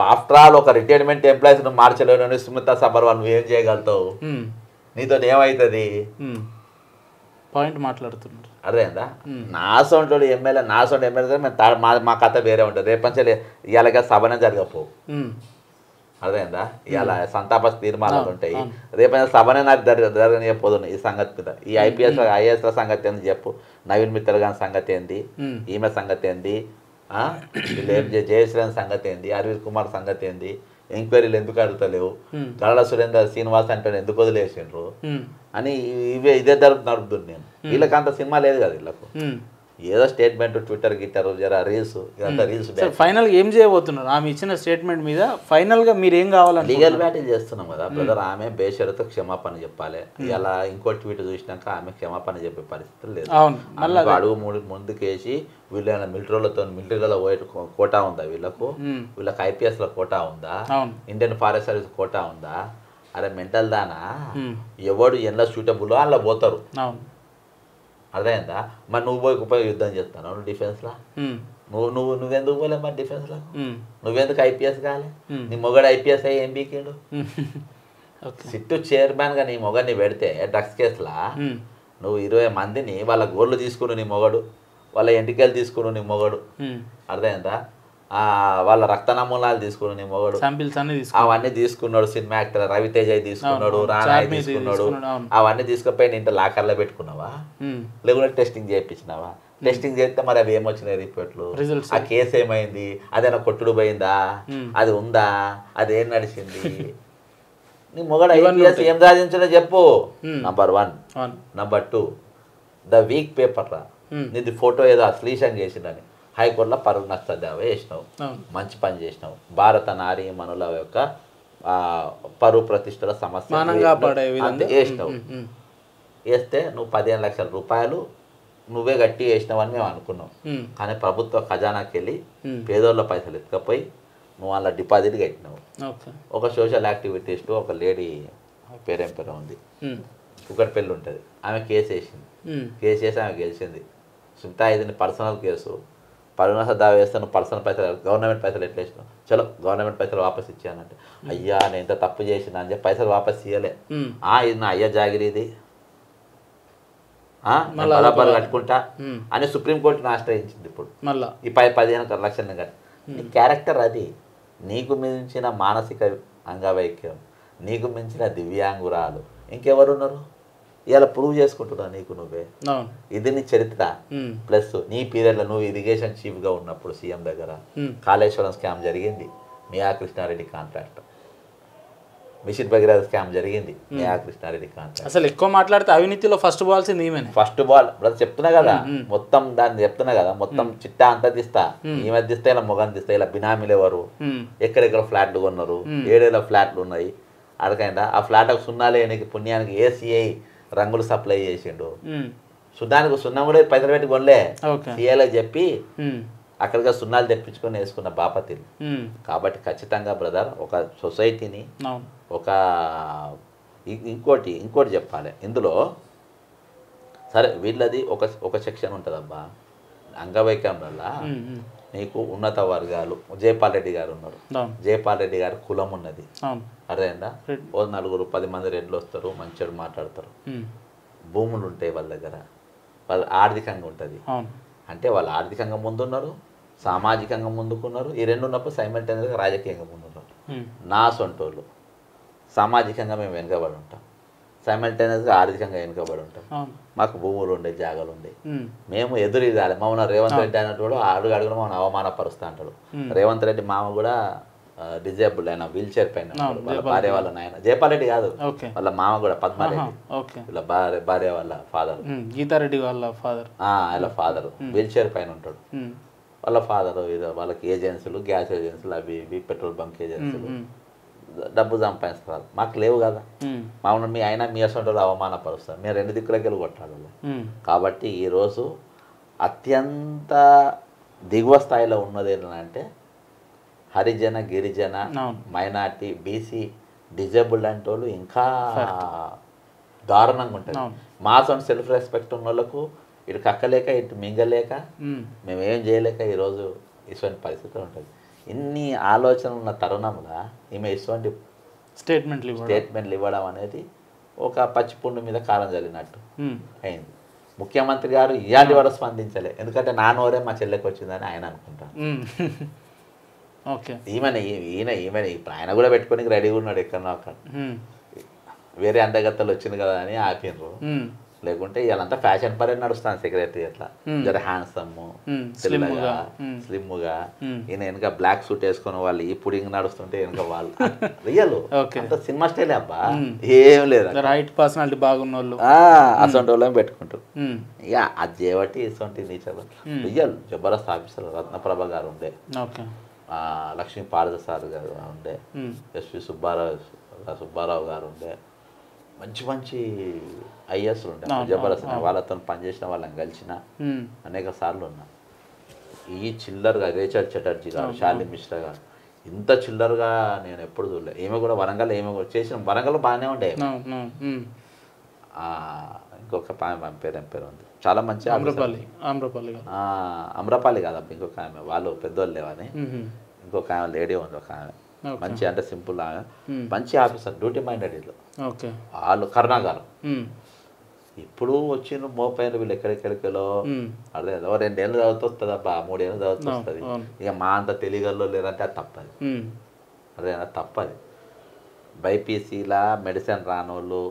After all ఒక retirement employees ను మార్చలేను సుమితా సబర్వాల్ నువ్వు ఏం చేయగలుగుతావు? నీతో ఏమవుతుంది? పాయింట్ మాట్లాడుతున్నారు అర్థమైందా? నా సొంటోడు ఎమ్మెల్యే నా సొంత ఎమ్మెల్యే మా కథ వేరే ఉంటుంది. రేపంచలే ఇవాళగా సభనే జరగపోవు. అర్థమైందా? ఇవాళ సంతాప తీర్మానాలు ఉంటాయి. రేపైనా సభనే నాకు జరగనియపోదు. ఈ సంగతి మీద ఈ ఐఏఎస్ల సంగతి ఏంది చెప్పు. నవీన్ మిత్తల్ గారి సంగతి ఏంది, ఈమె సంగతి ఏంది, జయశ్రీరామ్ సంగతి ఏంది, అరవింద్ కుమార్ సంగతి ఏంది, ఎంక్వైరీలు ఎందుకు అడుగుతలేవు, గరళ సురేంద్ర శ్రీనివాస్ అంటే ఎందుకు వదిలేసిండ్రు అని ఇదే నడుపుతుంది. నేను వీళ్ళకి అంత సినిమా లేదు కదా. వీళ్ళకు ఏదో స్టేట్మెంట్ ట్విట్టర్ గిట్టర్ జర రీల్స్ ఇదంతా రీల్స్. ఫైనల్ ఏం చేయబోతున్నారు? ఆమె ఇచ్చిన స్టేట్మెంట్ మీద ఫైనల్ గా మీరు ఏం కావాలని లీగల్ బ్యాటిల్ చేస్తున్నాం కదా బ్రదర్. ఆమె బేషరతో క్షమాపణ చెప్పాలి. ఇలా ఇంకో ట్వీట్ చూసినాక ఆమె క్షమాపణ చెప్పే పరిస్థితి లేదు. అడుగు ముందుకేసి వీళ్ళైనా మిలిటరీలలో కోటా ఉందా వీళ్ళకు? వీళ్ళకి ఐపీఎస్ లో కోటా ఉందా? ఇండియన్ ఫారెస్ట్ సర్వీస్ కోటా ఉందా? అరే మెంటల్ దానా? ఎవడు ఎలా సూటబుల్ అలా పోతారు. అర్థమైందా? మరి నువ్వు పోయి యుద్ధం చేస్తాను డిఫెన్స్లా? నువ్వెందుకు పోలే మరి డిఫెన్స్లో? నువ్వెందుకు ఐపీఎస్ కాలే? నీ మొగడు ఐపీఎస్ అయ్యి ఏం బీకిండు? సిట్టు చైర్మన్గా నీ మొగడిని పెడితే డ్రగ్స్ కేసులా నువ్వు 20 మందిని వాళ్ళ గోర్లు తీసుకుని నీ మొగడు, వాళ్ళ ఎంటికలు తీసుకుని నీ మొగడు, అర్థమైందా? వాళ్ళ రక్త నమూనాలు తీసుకున్నాడు నీ మొగడు, అవన్నీ తీసుకున్నాడు. సినిమా యాక్టర్ రవితేజ తీసుకున్నాడు, రానా తీసుకున్నాడు. అవన్నీ తీసుకుపోయి ఇంత లాకర్లో పెట్టుకున్నావా? లేకుంటే టెస్టింగ్ చేయించినావా? టెస్టింగ్ చేస్తే మరి అవి ఏమొచ్చినాయి రిపోర్ట్లు? ఆ కేసు ఏమైంది? అదేనా కొట్టుడు పోయిందా? అది ఉందా? అదేం నడిచింది? నీ మొగడు ఐపీఎస్ ఏం సాధించడో చెప్పు. Number 1. Number 2 the week paper రా నీది ఫోటో ఏదో అశ్లీషం చేసిందని హైకోర్టులో పరువు నష్ట దావా వేసినావు. మంచి పని చేసినావు. భారత నారీ మనుల యొక్క పరువు ప్రతిష్టల సమస్య వేసినావు. వేస్తే నువ్వు 15 లక్షల రూపాయలు నువ్వే గట్టి వేసినావని మేము అనుకున్నాం. కానీ ప్రభుత్వ ఖజానాకి వెళ్ళి పేదోళ్ళ పైసలు ఎత్తుకపోయి నువ్వు అలా డిపాజిట్ కట్టినావు. ఒక సోషల్ యాక్టివిటీస్ట్ ఒక లేడీ పేరేం ఉంది, కుక్కటిపల్లి ఉంటుంది, ఆమె కేసు వేసింది. కేసు వేసి ఆమె గెలిచింది. సుమితా ఇది పర్సనల్ కేసు, పరువు దావా వేస్తే నువ్వు పర్సనల్ పైసలు గవర్నమెంట్ పైసలు ఎట్లా వేసినావు? చలో గవర్నమెంట్ పైసలు వాపస్ ఇచ్చానంటే అయ్యా నేను ఇంత తప్పు చేసిన అని చెప్పి పైసలు వాపస్ ఇవ్వలే. ఇది నా అయ్యా జాగిరిది బరాబర్ కట్టుకుంటా అని సుప్రీంకోర్టుని ఆశ్రయించింది. ఇప్పుడు ఈ 15 లక్షలను కట్టి నీ క్యారెక్టర్ అది. నీకు మించిన మానసిక అంగవైక్యం, నీకు మించిన దివ్యాంగురాలు ఇంకెవరున్నారు? ఇలా ప్రూవ్ చేసుకుంటున్నావు నీకు నువ్వే. ఇది నీ చరిత్ర. ప్లస్ నీ పీరియడ్లో నువ్వు ఇరిగేషన్ చీఫ్గా ఉన్నప్పుడు సీఎం దగ్గర కాళేశ్వరం స్కామ్ జరిగింది, మియా Krishna Reddy contract. Machine Bhagiratha scam జరిగింది, మియా కృష్ణారెడ్డి కాంట్రాక్ట్. అసలు ఎక్కువ మాట్లాడితే అవినీతిలో ఫస్ట్ బాల్సింది ఈమె. ఫస్ట్ బాల్ చెప్తున్నా కదా, మొత్తం దాన్ని చెప్తున్నా కదా, మొత్తం చిట్టా అంతా తీస్తా. ఈమె తీస్తా, ఇలా మొగని తీస్తా. ఇలా బినామీలు ఎవరు, ఎక్కడెక్కడ ఫ్లాట్లు కొన్నారు, ఏడేళ్ళ ఫ్లాట్లు ఉన్నాయి, అడగైందా? ఆ ఫ్లాట్ సున్నాలే నీకు పుణ్యానికి ఏసీఐ రంగులు సప్లై చేసిండు. సున్నానికి సున్నం కూడా పైసలు పెట్టి కొనలే, సీఏలో చెప్పి అక్కడిగా సున్నాలు తెప్పించుకొని వేసుకున్న బాపతిలు. కాబట్టి ఖచ్చితంగా బ్రదర్ ఒక సొసైటీని ఒక ఇంకోటి చెప్పాలి ఇందులో. సరే వీళ్ళది ఒక సెక్షన్ ఉంటుంది అబ్బా అంగవైకల్యం వల్ల. నీకు ఉన్నత వర్గాలు, జయపాల్ రెడ్డి గారు ఉన్నారు. జయపాల్ రెడ్డి గారు కులం ఉన్నది, అర్థమైందా? ఓ 9-10 మంది రెడ్లు వస్తారు, మంచిగా మాట్లాడతారు, భూములు ఉంటాయి వాళ్ళ దగ్గర, వాళ్ళు ఆర్థికంగా ఉంటుంది. అంటే వాళ్ళు ఆర్థికంగా ముందున్నారు, సామాజికంగా ముందుకున్నారు. ఈ రెండు ఉన్నప్పుడు సైమల్టేనియస్గా రాజకీయంగా ముందున్నారు. నా సొంటోళ్ళు సామాజికంగా మేము వెనుకబడి ఉంటాం, సైమల్టేనియస్గా ఆర్థికంగా వెనుకబడి ఉంటాం. మాకు భూములు ఉండే, జాగాలు ఉండే. మేము ఎదురు ఇదాలి. మమ్మల్ని రేవంత్ రెడ్డి అన్నట్టు అడుగు అడుగున మమ్మల్ని అవమానపరుస్తూ అంటాడు. రేవంత్ రెడ్డి మామ కూడా డిజేబుల్డ్ అయినా, వీల్ చైర్ పైన, వాళ్ళ భార్య వాళ్ళ నాయన జయపాల్ రెడ్డి కాదు, వాళ్ళ మామ కూడా పద్మారెడ్డి, వీళ్ళ భార్య వాళ్ళ ఫాదర్ గీతారెడ్డి వాళ్ళ ఫాదర్, వాళ్ళ ఫాదర్ వీల్ చైర్ పైన ఉంటాడు. వాళ్ళ ఫాదర్ వాళ్ళకి ఏజెన్సీలు, గ్యాస్ ఏజెన్సీలు, అవి ఇవి పెట్రోల్ బంక్ ఏజెన్సీలు, డబ్బు సంపాదిస్తారు. మాకు లేవు కదా. మామూలు మీ అయినా మీ అసలు అవమానపరుస్తారు. మీరు 2 దిక్కులకి వెళ్ళి కొట్టాలి. కాబట్టి ఈరోజు అత్యంత దిగువ స్థాయిలో ఉన్నది ఏంటంటే హరిజన, గిరిజన, మైనార్టీ, బీసీ, డిజేబుల్డ్ అంటే వాళ్ళు ఇంకా దారుణంగా ఉంటుంది. మాస్ అండ్ సెల్ఫ్ రెస్పెక్ట్ ఉన్న వాళ్ళకు ఇటు కక్కలేక ఇటు మింగలేక మేమేం చేయలేక ఈరోజు ఇటువంటి పరిస్థితి ఉంటుంది. ఇన్ని ఆలోచనలు ఉన్న తరుణంలో ఈమె ఇటువంటి స్టేట్మెంట్లు ఇవ్వడం అనేది ఒక పచ్చి పుండు మీద కారం చల్లినట్టు అయింది. ముఖ్యమంత్రి గారు ఇయాలి వరకు స్పందించలే, ఎందుకంటే నా నోరే మా చెల్లెకి వచ్చిందని ఆయన అనుకుంటారు. ఈమె ఇప్పుడు ఆయన కూడా పెట్టుకొని రెడీగా ఉన్నాడు ఎక్కడో అక్కడ, వేరే అందగత్తలు వచ్చింది కదా అని ఆపినరు. లేకుంటే ఇవాళంతా ఫ్యాషన్ పరే నడుస్తాను సెక్రటరీ అట్లా జర హ్యాండ్సమ్ తెల్లగా స్లిమ్గా, ఈయన వెనక బ్లాక్ సూట్ వేసుకుని వాళ్ళు ఈ పుడింగ్ నడుస్తుంటే వెనక వాళ్ళు రియల్ అంత సినిమా స్టైలే అబ్బా, ఏం లేదు పర్సనాలిటీ బాగున్న వాళ్ళు అసొంటి వాళ్ళని పెట్టుకుంటారు. ఇక అది చేయబట్టి ఇటువంటి nature real Jabardasth officer Ratnaprabha గారు ఉండే, లక్ష్మీ పారదసారి గారు ఉండే, ఎస్వి సుబ్బారావు గారు ఉండే, మంచి మంచి ఐఎస్లు ఉండే జబర్దస్త్. వాళ్ళతో పనిచేసిన వాళ్ళని కలిసిన అనేక సార్లు ఉన్నా. ఈ చిల్లర్గా రేచల్ చటర్జీ గారు, శాలిని మిశ్రా గారు, ఇంత చిల్లర్గా నేను ఎప్పుడు చూడలేదు. ఈమె కూడా వరంగల్, ఈమె కూడా చేసిన వరంగల్ బాగానే ఉండే. ఇంకొక పేరు ఏం పేరు ఉంది, చాలా మంచి అమ్రపాలి కాదబ్బా, ఇంకొక ఆమె వాళ్ళు పెద్దోళ్ళు లేవని, ఇంకొక ఆమె లేడీ ఉంది, ఒక ఆమె మంచి అంటే సింపుల్ మంచి ఆఫీసర్, డ్యూటీ మైండెడ్ వీళ్ళు. వాళ్ళు కరుణా గారు ఇప్పుడు వచ్చిన మోపైన వీళ్ళు ఎక్కడెక్కడికెలో అదే 2 ఏళ్ళు చదువుతూ వస్తుంది అబ్బా, 3 ఏళ్ళు చదువుతూ వస్తుంది. ఇక మా అంత తెలియగల్లో లేదంటే అది తప్పది, అదేనా తప్పది. బైపీసీలా మెడిసిన్ రానోళ్ళు